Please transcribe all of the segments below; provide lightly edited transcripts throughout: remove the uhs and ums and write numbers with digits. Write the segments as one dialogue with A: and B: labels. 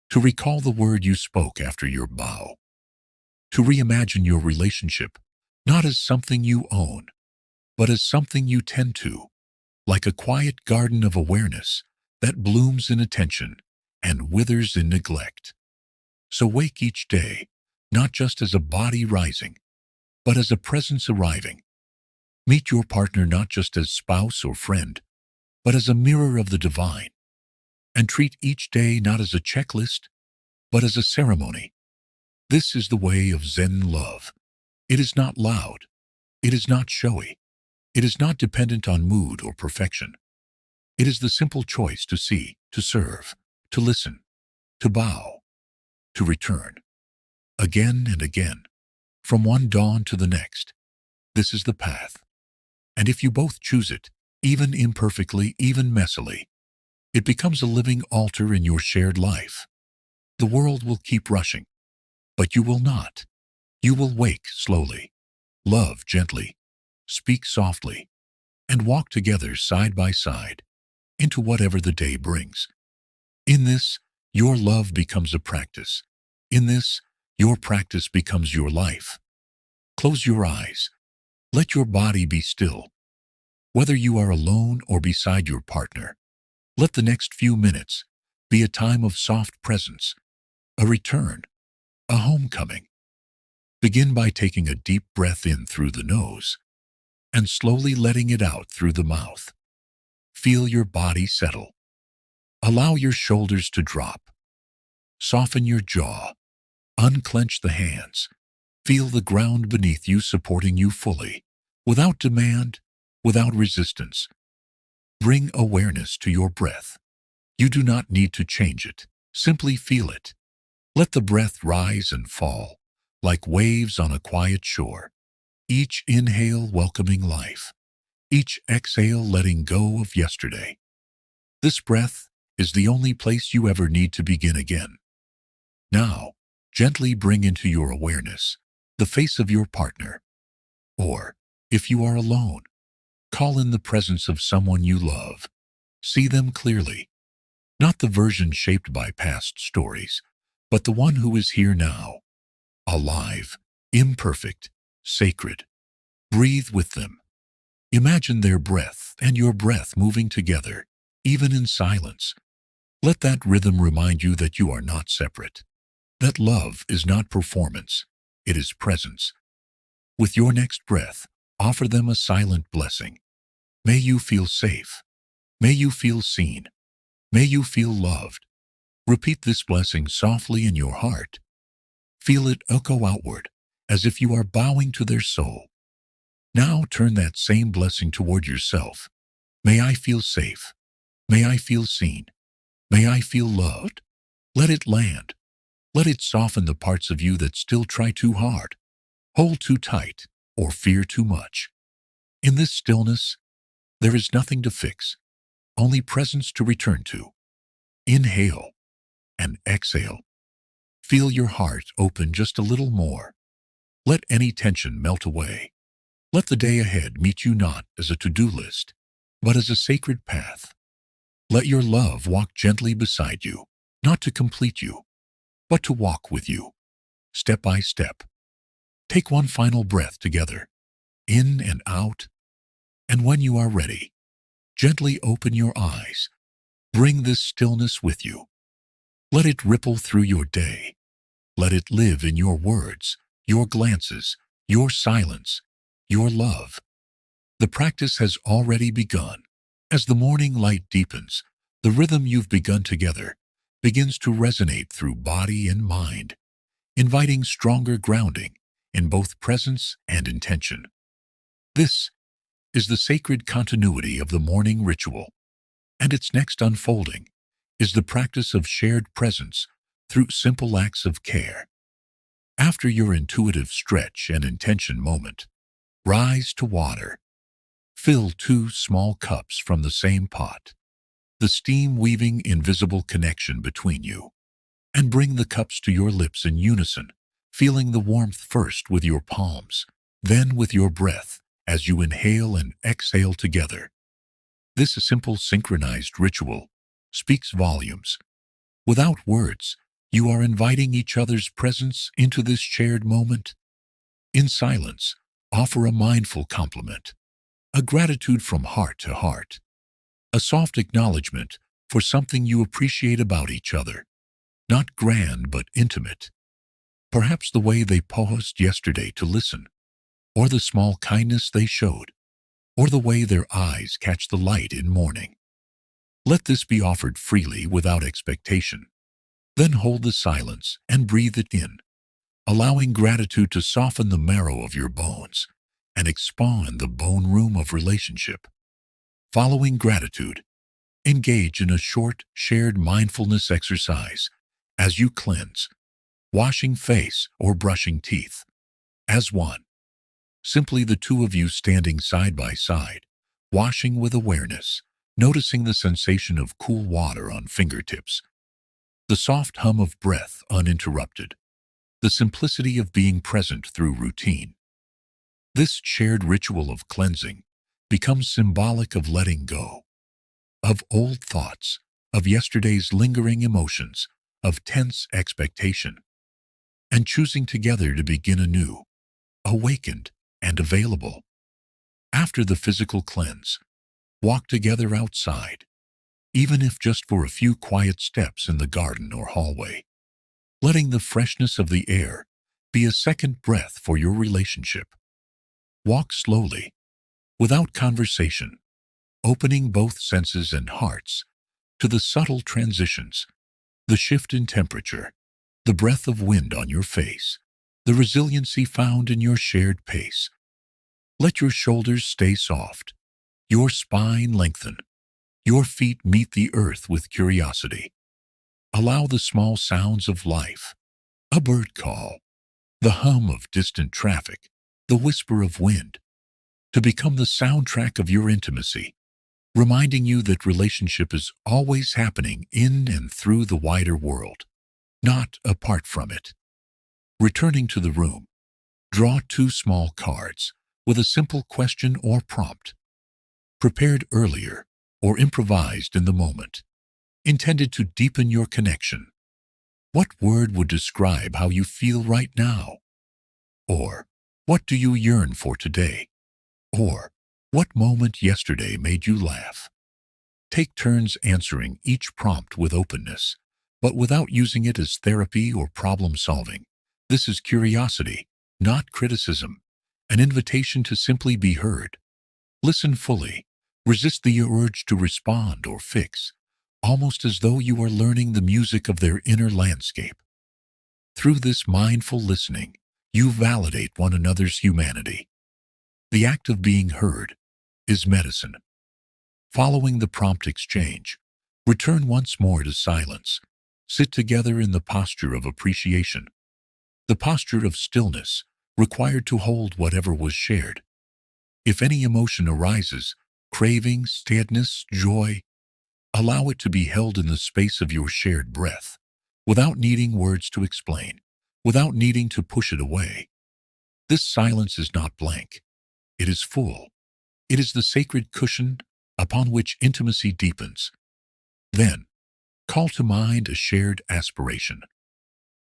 A: to recall the word you spoke after your bow, to reimagine your relationship not as something you own, but as something you tend to, like a quiet garden of awareness that blooms in attention and withers in neglect. So wake each day, not just as a body rising, but as a presence arriving. Meet your partner not just as spouse or friend, but as a mirror of the divine. And treat each day not as a checklist, but as a ceremony. This is the way of Zen love. It is not loud. It is not showy. It is not dependent on mood or perfection. It is the simple choice to see, to serve, to listen, to bow, to return. Again and again, from one dawn to the next. This is the path. And if you both choose it, even imperfectly, even messily, it becomes a living altar in your shared life. The world will keep rushing, but you will not. You will wake slowly, love gently, speak softly, and walk together side by side into whatever the day brings. In this, your love becomes a practice. In this, your practice becomes your life. Close your eyes. Let your body be still. Whether you are alone or beside your partner, let the next few minutes be a time of soft presence, a return, a homecoming. Begin by taking a deep breath in through the nose and slowly letting it out through the mouth. Feel your body settle. Allow your shoulders to drop. Soften your jaw. Unclench the hands. Feel the ground beneath you supporting you fully, without demand, without resistance. Bring awareness to your breath. You do not need to change it. Simply feel it. Let the breath rise and fall, like waves on a quiet shore. Each inhale welcoming life. Each exhale letting go of yesterday. This breath is the only place you ever need to begin again. Now, gently bring into your awareness the face of your partner. Or, if you are alone, call in the presence of someone you love. See them clearly. Not the version shaped by past stories, but the one who is here now. Alive, imperfect, sacred. Breathe with them. Imagine their breath and your breath moving together, even in silence. Let that rhythm remind you that you are not separate. That love is not performance, it is presence. With your next breath, offer them a silent blessing. May you feel safe. May you feel seen. May you feel loved. Repeat this blessing softly in your heart. Feel it echo outward, as if you are bowing to their soul. Now turn that same blessing toward yourself. May I feel safe. May I feel seen. May I feel loved. Let it land. Let it soften the parts of you that still try too hard, hold too tight, or fear too much. In this stillness, there is nothing to fix, only presence to return to. Inhale and exhale. Feel your heart open just a little more. Let any tension melt away. Let the day ahead meet you not as a to-do list, but as a sacred path. Let your love walk gently beside you, not to complete you, but to walk with you, step by step. Take one final breath together, in and out, and when you are ready, gently open your eyes. Bring this stillness with you. Let it ripple through your day. Let it live in your words, your glances, your silence, your love. The practice has already begun. As the morning light deepens, the rhythm you've begun together begins to resonate through body and mind, inviting stronger grounding in both presence and intention. This is the sacred continuity of the morning ritual, and its next unfolding is the practice of shared presence through simple acts of care. After your intuitive stretch and intention moment, rise to water. Fill 2 small cups from the same pot, the steam weaving invisible connection between you, and bring the cups to your lips in unison, feeling the warmth first with your palms, then with your breath as you inhale and exhale together. This simple synchronized ritual speaks volumes. Without words, You are inviting each other's presence into this shared moment. In silence, offer a mindful compliment, a gratitude from heart to heart, a soft acknowledgement for something you appreciate about each other, not grand but intimate. Perhaps the way they paused yesterday to listen, or the small kindness they showed, or the way their eyes catch the light in morning. Let this be offered freely without expectation. Then hold the silence and breathe it in, allowing gratitude to soften the marrow of your bones and expand the bone room of relationship. Following gratitude, engage in a short, shared mindfulness exercise as you cleanse, washing face or brushing teeth. As one, simply the two of you standing side by side, washing with awareness, noticing the sensation of cool water on fingertips, the soft hum of breath uninterrupted, the simplicity of being present through routine. This shared ritual of cleansing becomes symbolic of letting go, of old thoughts, of yesterday's lingering emotions, of tense expectation, and choosing together to begin anew, awakened and available. After the physical cleanse, walk together outside, even if just for a few quiet steps in the garden or hallway, letting the freshness of the air be a second breath for your relationship. Walk slowly, without conversation, opening both senses and hearts to the subtle transitions, the shift in temperature, the breath of wind on your face, the resiliency found in your shared pace. Let your shoulders stay soft, your spine lengthen, your feet meet the earth with curiosity. Allow the small sounds of life, a bird call, the hum of distant traffic, the whisper of wind, to become the soundtrack of your intimacy, reminding you that relationship is always happening in and through the wider world, not apart from it. Returning to the room, draw 2 small cards with a simple question or prompt, prepared earlier or improvised in the moment, intended to deepen your connection. What word would describe how you feel right now? Or, what do you yearn for today? Or, what moment yesterday made you laugh? Take turns answering each prompt with openness, but without using it as therapy or problem solving. This is curiosity, not criticism, an invitation to simply be heard. Listen fully, resist the urge to respond or fix, almost as though you are learning the music of their inner landscape. Through this mindful listening, you validate one another's humanity. The act of being heard is medicine. Following the prompt exchange, return once more to silence. Sit together in the posture of appreciation, the posture of stillness required to hold whatever was shared. If any emotion arises, craving, sadness, joy, allow it to be held in the space of your shared breath, without needing words to explain, without needing to push it away. This silence is not blank. It is full. It is the sacred cushion upon which intimacy deepens. Then, call to mind a shared aspiration,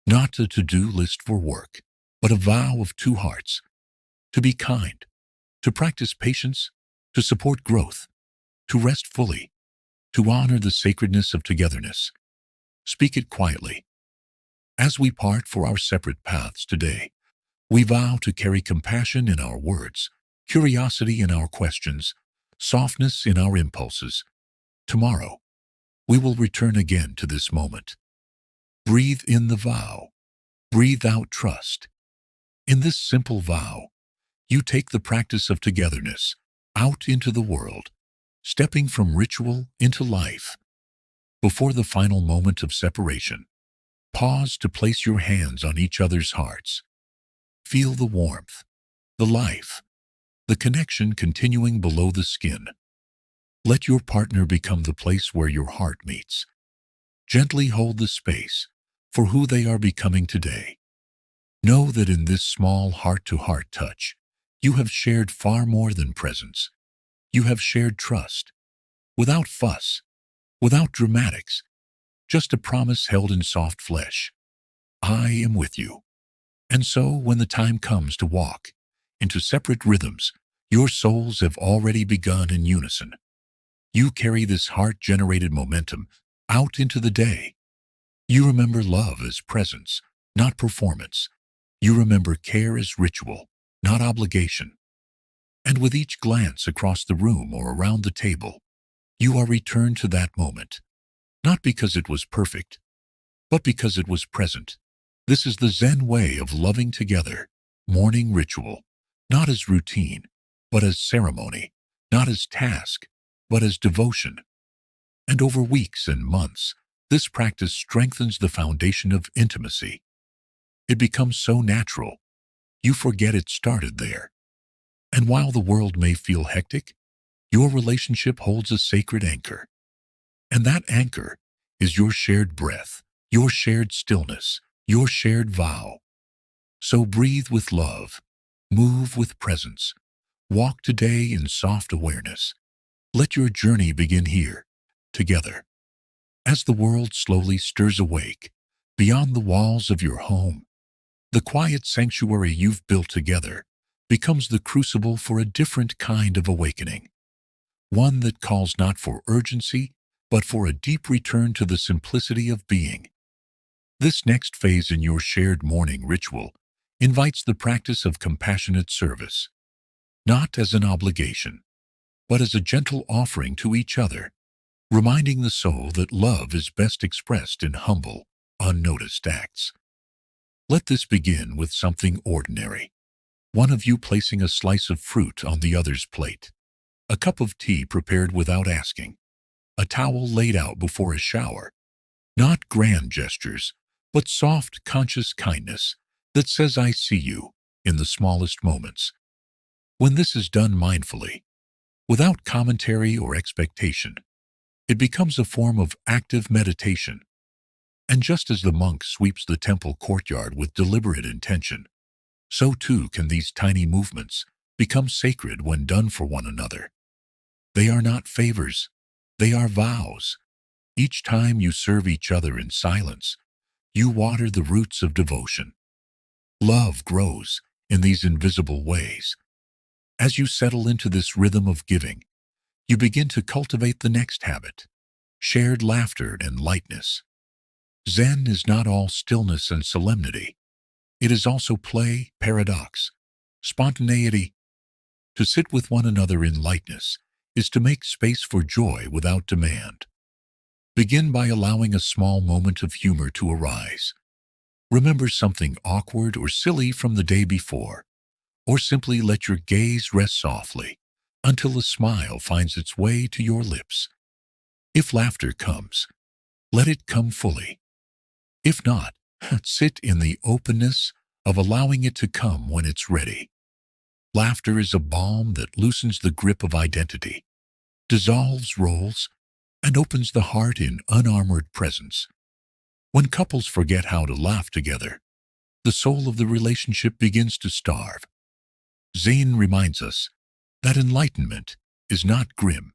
A: not a to-do list for work, but a vow of 2 hearts, to be kind, to practice patience, to support growth, to rest fully, to honor the sacredness of togetherness. Speak it quietly. As we part for our separate paths today, we vow to carry compassion in our words, curiosity in our questions, softness in our impulses. Tomorrow, we will return again to this moment. Breathe in the vow. Breathe out trust. In this simple vow, you take the practice of togetherness out into the world, stepping from ritual into life. Before the final moment of separation, pause to place your hands on each other's hearts. Feel the warmth, the life, the connection continuing below the skin. Let your partner become the place where your heart meets. Gently hold the space for who they are becoming today. Know that in this small heart-to-heart touch, you have shared far more than presence. You have shared trust, without fuss, without dramatics, just a promise held in soft flesh. I am with you. And so, when the time comes to walk into separate rhythms, your souls have already begun in unison. You carry this heart-generated momentum out into the day. You remember love as presence, not performance. You remember care as ritual, not obligation. And with each glance across the room or around the table, you are returned to that moment, not because it was perfect, but because it was present. This is the Zen way of loving together, morning ritual, not as routine, but as ceremony, not as task, but as devotion. And over weeks and months, this practice strengthens the foundation of intimacy. It becomes so natural, you forget it started there. And while the world may feel hectic, your relationship holds a sacred anchor. And that anchor is your shared breath, your shared stillness, your shared vow. So breathe with love, move with presence, walk today in soft awareness. Let your journey begin here, together. As the world slowly stirs awake, beyond the walls of your home, the quiet sanctuary you've built together becomes the crucible for a different kind of awakening. One that calls not for urgency, but for a deep return to the simplicity of being. This next phase in your shared morning ritual invites the practice of compassionate service, not as an obligation, but as a gentle offering to each other, reminding the soul that love is best expressed in humble, unnoticed acts. Let this begin with something ordinary. One of you placing a slice of fruit on the other's plate, a cup of tea prepared without asking, a towel laid out before a shower. Not grand gestures, but soft, conscious kindness that says, I see you, in the smallest moments. When this is done mindfully, without commentary or expectation, it becomes a form of active meditation. And just as the monk sweeps the temple courtyard with deliberate intention, so too can these tiny movements become sacred when done for one another. They are not favors, they are vows. Each time you serve each other in silence, you water the roots of devotion. Love grows in these invisible ways. As you settle into this rhythm of giving, you begin to cultivate the next habit, shared laughter and lightness. Zen is not all stillness and solemnity. It is also play, paradox, spontaneity. To sit with one another in lightness is to make space for joy without demand. Begin by allowing a small moment of humor to arise. Remember something awkward or silly from the day before, or simply let your gaze rest softly until a smile finds its way to your lips. If laughter comes, let it come fully. If not, sit in the openness of allowing it to come when it's ready. Laughter is a balm that loosens the grip of identity, dissolves roles, and opens the heart in unarmored presence. When couples forget how to laugh together, the soul of the relationship begins to starve. Zen reminds us that enlightenment is not grim.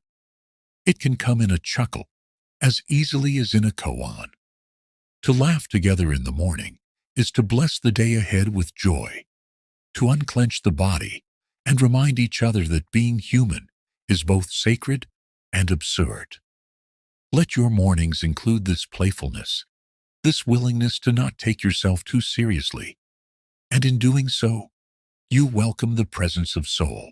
A: It can come in a chuckle as easily as in a koan. To laugh together in the morning is to bless the day ahead with joy, to unclench the body and remind each other that being human is both sacred and absurd. Let your mornings include this playfulness, this willingness to not take yourself too seriously, and in doing so, you welcome the presence of soul.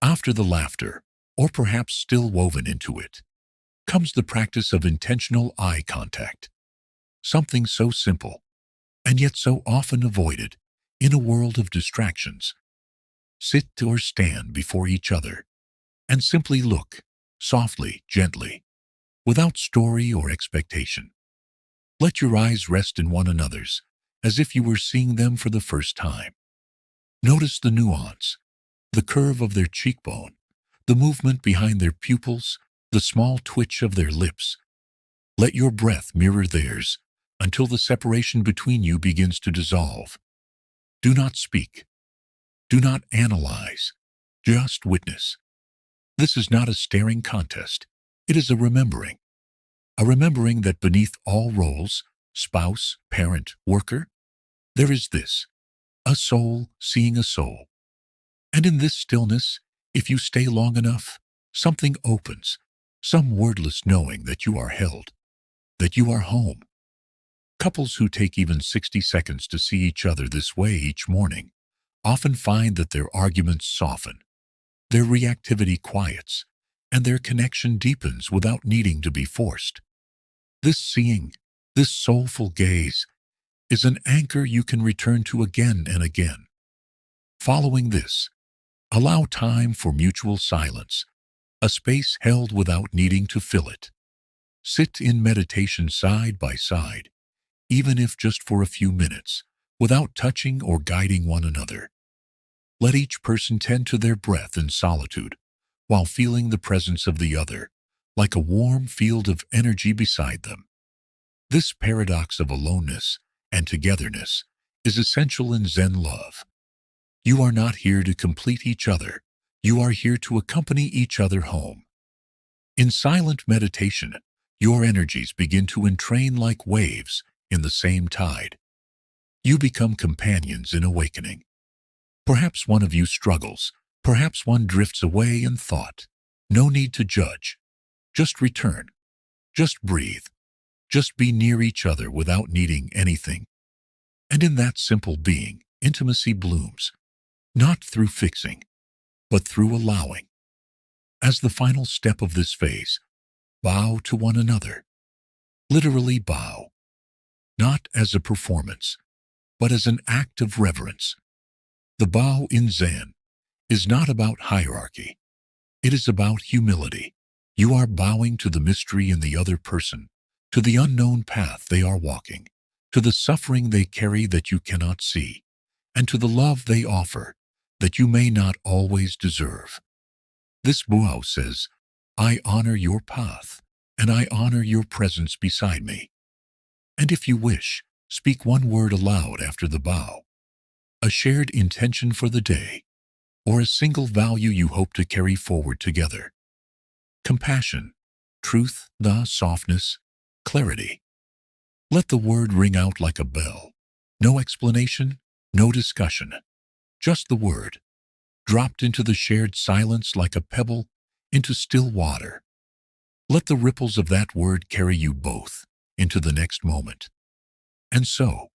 A: After the laughter, or perhaps still woven into it, comes the practice of intentional eye contact. Something so simple, and yet so often avoided in a world of distractions. Sit or stand before each other, and simply look, softly, gently, without story or expectation. Let your eyes rest in one another's, as if you were seeing them for the first time. Notice the nuance, the curve of their cheekbone, the movement behind their pupils, the small twitch of their lips. Let your breath mirror theirs until the separation between you begins to dissolve. Do not speak. Do not analyze. Just witness. This is not a staring contest. It is a remembering. a remembering that beneath all roles, spouse, parent, worker, there is this, a soul seeing a soul. And in this stillness, if you stay long enough, something opens, some wordless knowing that you are held, that you are home. Couples who take even 60 seconds to see each other this way each morning often find that their arguments soften, their reactivity quiets, and their connection deepens without needing to be forced. This seeing, this soulful gaze, is an anchor you can return to again and again. Following this, allow time for mutual silence, a space held without needing to fill it. Sit in meditation side by side, even if just for a few minutes, without touching or guiding one another. Let each person tend to their breath in solitude, while feeling the presence of the other, like a warm field of energy beside them. This paradox of aloneness and togetherness is essential in Zen love. You are not here to complete each other, you are here to accompany each other home. In silent meditation, your energies begin to entrain like waves in the same tide. You become companions in awakening. Perhaps one of you struggles, perhaps one drifts away in thought. No need to judge. Just return. Just breathe. Just be near each other without needing anything. And in that simple being, intimacy blooms, not through fixing, but through allowing. As the final step of this phase, bow to one another. Literally bow. Not as a performance, but as an act of reverence. The bow in Zen is not about hierarchy. It is about humility. You are bowing to the mystery in the other person, to the unknown path they are walking, to the suffering they carry that you cannot see, and to the love they offer that you may not always deserve. This bow says, I honor your path, and I honor your presence beside me. And if you wish, speak one word aloud after the bow, a shared intention for the day, or a single value you hope to carry forward together. Compassion, truth, softness, clarity. Let the word ring out like a bell. No explanation, no discussion. Just the word, dropped into the shared silence like a pebble into still water. Let the ripples of that word carry you both into the next moment. And so,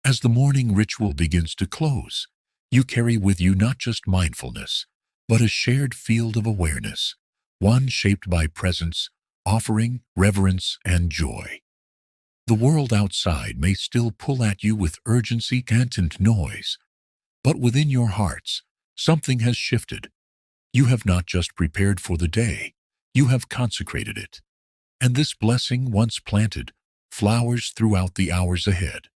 A: as the morning ritual begins to close, you carry with you not just mindfulness, but a shared field of awareness, one shaped by presence, offering, reverence, and joy. The world outside may still pull at you with urgency and noise, but within your hearts, something has shifted. You have not just prepared for the day, you have consecrated it. And this blessing, once planted, flowers throughout the hours ahead.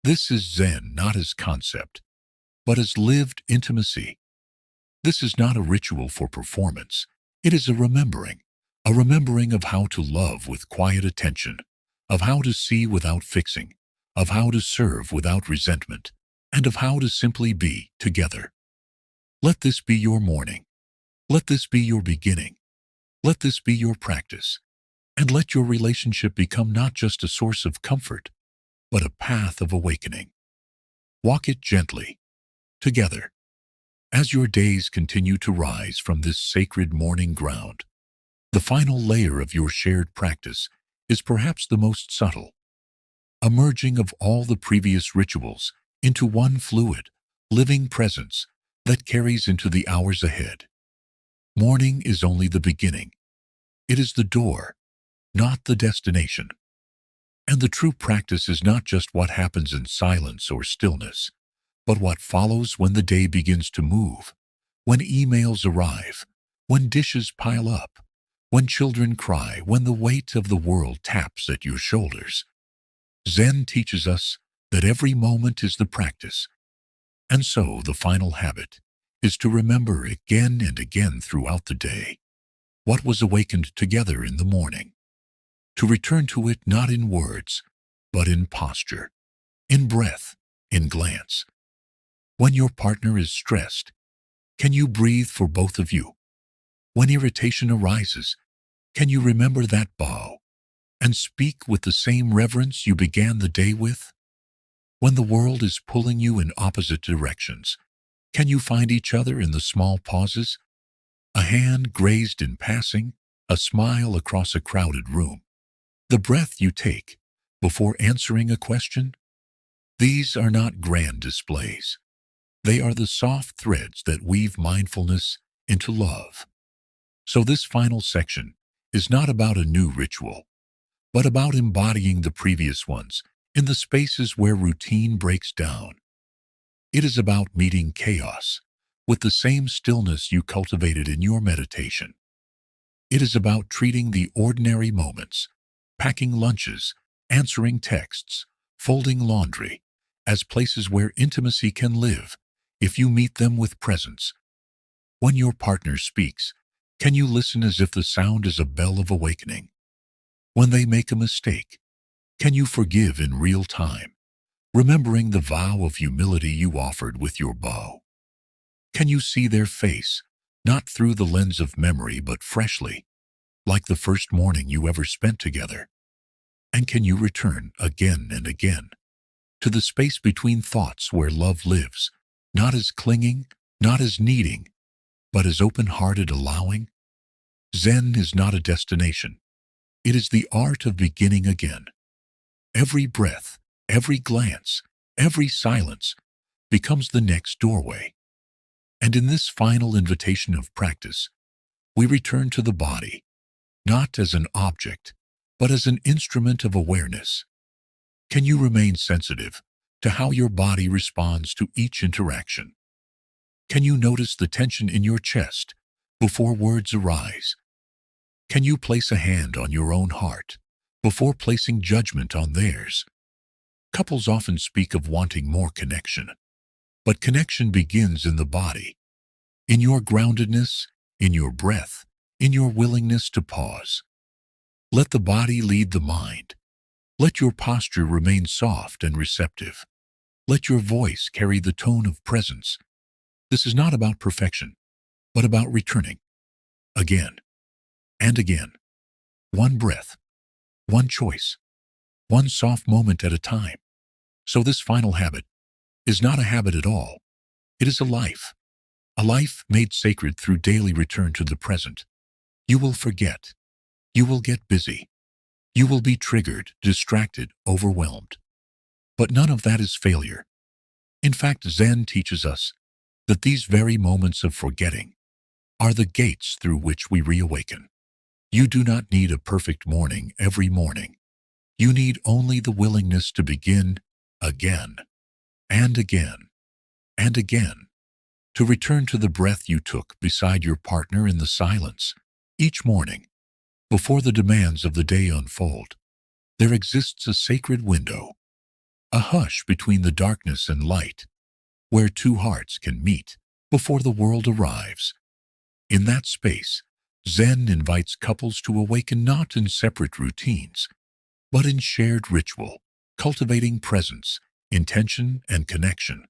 A: This is Zen not as concept, but as lived intimacy. This is not a ritual for performance. It is a remembering of how to love with quiet attention, of how to see without fixing, of how to serve without resentment, and of how to simply be together. Let this be your morning. Let this be your beginning. Let this be your practice. And let your relationship become not just a source of comfort, but a path of awakening. Walk it gently, together. As your days continue to rise from this sacred morning ground, the final layer of your shared practice is perhaps the most subtle, a merging of all the previous rituals into one fluid, living presence that carries into the hours ahead. Morning is only the beginning. It is the door, not the destination. And the true practice is not just what happens in silence or stillness, but what follows when the day begins to move, when emails arrive, when dishes pile up, when children cry, when the weight of the world taps at your shoulders. Zen teaches us that every moment is the practice, and so the final habit is to remember again and again throughout the day what was awakened together in the morning, to return to it not in words, but in posture, in breath, in glance. When your partner is stressed, can you breathe for both of you? When irritation arises, can you remember that bow? and speak with the same reverence you began the day with? When the world is pulling you in opposite directions, can you find each other in the small pauses? A hand grazed in passing, a smile across a crowded room, the breath you take before answering a question? These are not grand displays. They are the soft threads that weave mindfulness into love. So this final section is not about a new ritual, but about embodying the previous ones in the spaces where routine breaks down. It is about meeting chaos with the same stillness you cultivated in your meditation. It is about treating the ordinary moments, packing lunches, answering texts, folding laundry, as places where intimacy can live if you meet them with presence. When your partner speaks, can you listen as if the sound is a bell of awakening? When they make a mistake, can you forgive in real time, remembering the vow of humility you offered with your bow? Can you see their face, not through the lens of memory but freshly, like the first morning you ever spent together? And can you return again and again to the space between thoughts where love lives, not as clinging, not as needing, but as open-hearted allowing? Zen is not a destination. It is the art of beginning again. Every breath, every glance, every silence becomes the next doorway. And in this final invitation of practice, we return to the body, not as an object, but as an instrument of awareness. Can you remain sensitive to how your body responds to each interaction? Can you notice the tension in your chest before words arise? Can you place a hand on your own heart before placing judgment on theirs? Couples often speak of wanting more connection, but connection begins in the body, in your groundedness, in your breath, in your willingness to pause. Let the body lead the mind. Let your posture remain soft and receptive. Let your voice carry the tone of presence. This is not about perfection, but about returning again and again. One breath, one choice, one soft moment at a time. So this final habit is not a habit at all. It is a life made sacred through daily return to the present. You will forget. You will get busy. You will be triggered, distracted, overwhelmed. But none of that is failure. In fact, Zen teaches us that these very moments of forgetting are the gates through which we reawaken. You do not need a perfect morning every morning. You need only the willingness to begin again and again and again, to return to the breath you took beside your partner in the silence. Each morning, before the demands of the day unfold, there exists a sacred window, a hush between the darkness and light, where two hearts can meet before the world arrives. In that space, Zen invites couples to awaken not in separate routines, but in shared ritual, cultivating presence, intention, and connection.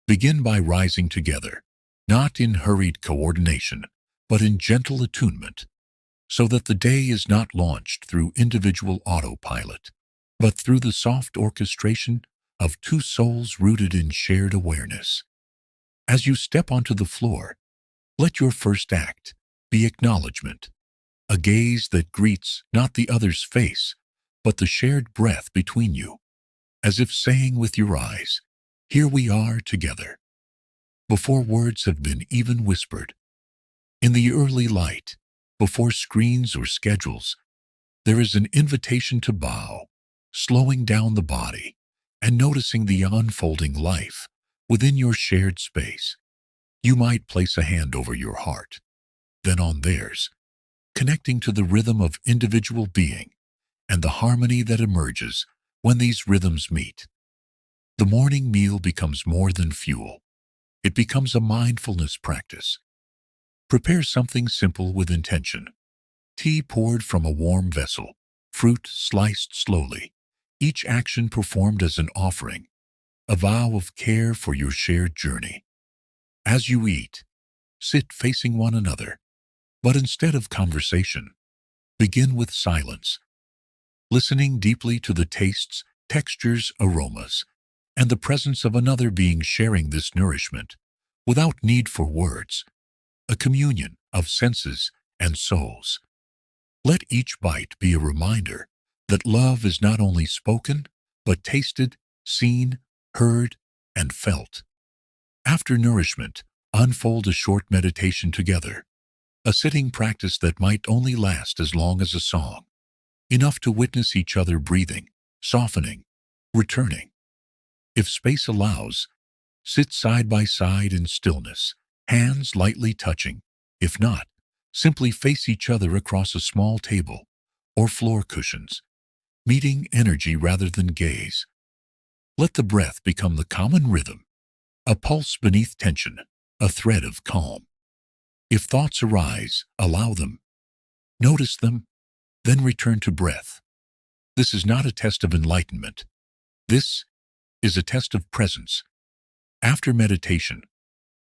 A: Begin by rising together, not in hurried coordination, but in gentle attunement, so that the day is not launched through individual autopilot, but through the soft orchestration of two souls rooted in shared awareness. As you step onto the floor, let your first act be acknowledgement, a gaze that greets not the other's face, but the shared breath between you, as if saying with your eyes, "Here we are together," before words have been even whispered. In the early light, before screens or schedules, there is an invitation to bow, slowing down the body and noticing the unfolding life within your shared space. You might place a hand over your heart, then on theirs, connecting to the rhythm of individual being and the harmony that emerges when these rhythms meet. The morning meal becomes more than fuel. It becomes a mindfulness practice. Prepare something simple with intention. Tea poured from a warm vessel, fruit sliced slowly, each action performed as an offering, a vow of care for your shared journey. As you eat, sit facing one another, but instead of conversation, begin with silence. listening deeply to the tastes, textures, aromas, and the presence of another being sharing this nourishment without need for words, a communion of senses and souls. Let each bite be a reminder that love is not only spoken, but tasted, seen, heard, and felt. After nourishment, unfold a short meditation together, a sitting practice that might only last as long as a song, enough to witness each other breathing, softening, returning. If space allows, sit side by side in stillness, hands lightly touching. If not, simply face each other across a small table or floor cushions, meeting energy rather than gaze. Let the breath become the common rhythm, a pulse beneath tension, a thread of calm. If thoughts arise, allow them, notice them, then return to breath. This is not a test of enlightenment. This is a test of presence. After meditation,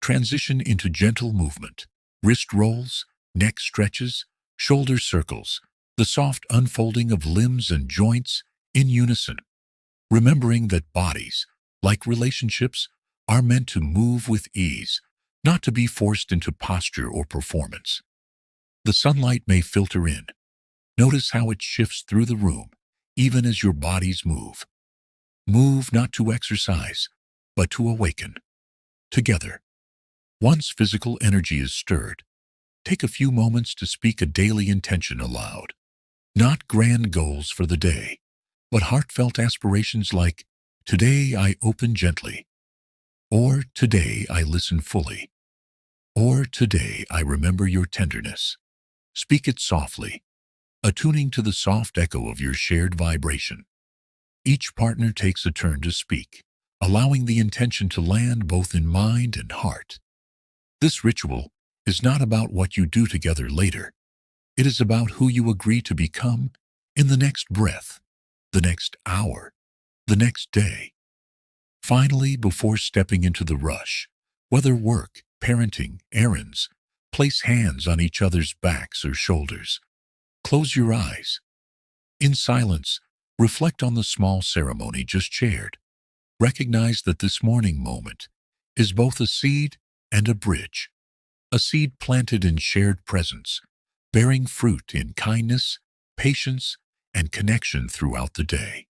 A: transition into gentle movement, wrist rolls, neck stretches, shoulder circles, the soft unfolding of limbs and joints in unison, remembering that bodies, like relationships, are meant to move with ease, not to be forced into posture or performance. The sunlight may filter in. Notice how it shifts through the room, even as your bodies move. Move not to exercise, but to awaken. Together, once physical energy is stirred, take a few moments to speak a daily intention aloud. Not grand goals for the day, but heartfelt aspirations like, "Today I open gently," or "Today I listen fully," or "Today I remember your tenderness." Speak it softly, attuning to the soft echo of your shared vibration. Each partner takes a turn to speak, allowing the intention to land both in mind and heart. This ritual is not about what you do together later. It is about who you agree to become in the next breath, the next hour, the next day. Finally, before stepping into the rush, whether work, parenting, errands, place hands on each other's backs or shoulders. Close your eyes. In silence, reflect on the small ceremony just shared. Recognize that this morning moment is both a seed and a bridge, a seed planted in shared presence, bearing fruit in kindness, patience, and connection throughout the day.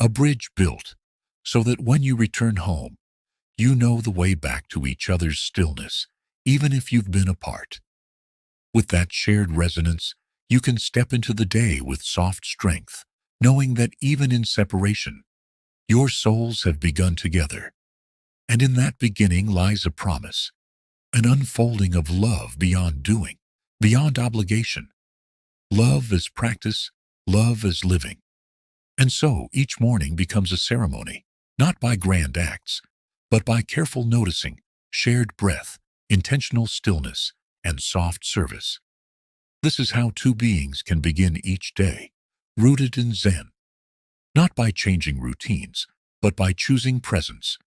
A: A bridge built so that when you return home, you know the way back to each other's stillness, even if you've been apart. With that shared resonance, you can step into the day with soft strength, knowing that even in separation, your souls have begun together. And in that beginning lies a promise, an unfolding of love beyond doing, beyond obligation. Love as practice, love as living. And so each morning becomes a ceremony, not by grand acts, but by careful noticing, shared breath, intentional stillness, and soft service. This is how two beings can begin each day, rooted in Zen, not by changing routines, but by choosing presence.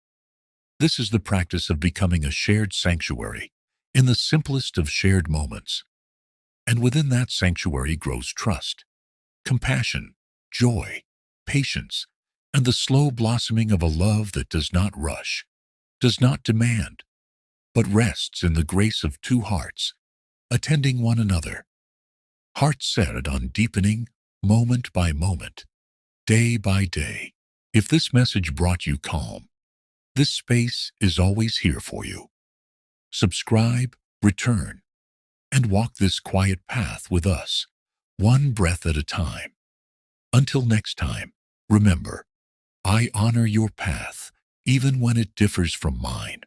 A: This is the practice of becoming a shared sanctuary in the simplest of shared moments. And within that sanctuary grows trust, compassion, joy, patience, and the slow blossoming of a love that does not rush, does not demand, but rests in the grace of two hearts, attending one another. Hearts set on deepening, moment by moment, day by day. If this message brought you calm, this space is always here for you. Subscribe, return, and walk this quiet path with us, one breath at a time. Until next time, remember, I honor your path, even when it differs from mine.